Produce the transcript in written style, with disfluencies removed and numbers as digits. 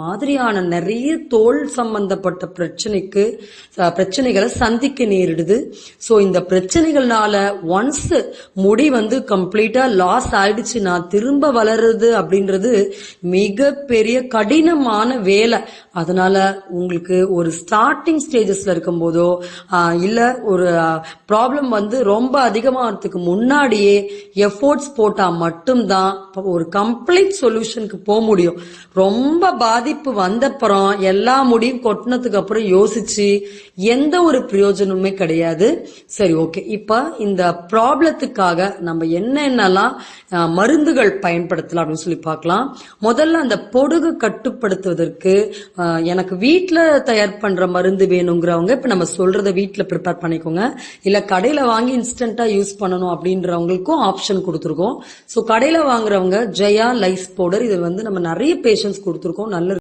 மாதிரியான நிறைய தோல் சம்பந்தப்பட்ட பிரச்சனைகளை சந்திக்க நேரிடுது. ஸோ இந்த பிரச்சனைகள்னால ஒன்ஸ் முடி கம்ப்ளீட்டா லாஸ் ஆயிடுச்சுன்னா திரும்ப வளருது அப்படின்றது மிகப்பெரிய கடினமான வேலை. அதனால உங்களுக்கு ஒரு ஸ்டார்டிங் ஸ்டேஜஸ்ல இருக்கும் போதோ இல்ல ஒரு ப்ராப்ளம் ரொம்ப அதிகமாகிறதுக்கு முன்னாடியே எஃபோர்ட்ஸ் போட்டா மட்டும்தான் ஒரு கம்ப்ளீட் சொல்யூஷனுக்கு போக முடியும். ரொம்ப பாதிப்பு வந்தப்புறம் எல்லா முடியும் கொட்டினதுக்கு அப்புறம் யோசிச்சு எந்த ஒரு பிரயோஜனமுமே கிடையாது. சரி, ஓகே. இப்ப இந்த ப்ராப்ளத்துக்காக நம்ம என்னென்னலாம் மருந்துகள் பயன்படுத்தலாம் அப்படின்னு சொல்லி பார்க்கலாம். முதல்ல அந்த பொடுகு கட்டுப்படுத்துவதற்கு எனக்கு வீட்டுல தயார் பண்ற மருந்து வேணுங்கிறவங்க இப்ப நம்ம சொல்றத வீட்டுல ப்ரிப்பேர் பண்ணிக்கோங்க. இல்ல கடையில வாங்கி இன்ஸ்டன்டா யூஸ் பண்ணணும் அப்படின்றவங்களுக்கும் ஆப்ஷன் கொடுத்துருக்கோம். ஸோ கடையில வாங்குறவங்க ஜெயா லைஸ் பவுடர், இது நம்ம நிறைய பேஷண்ட்ஸ் கொடுத்துருக்கோம், நல்ல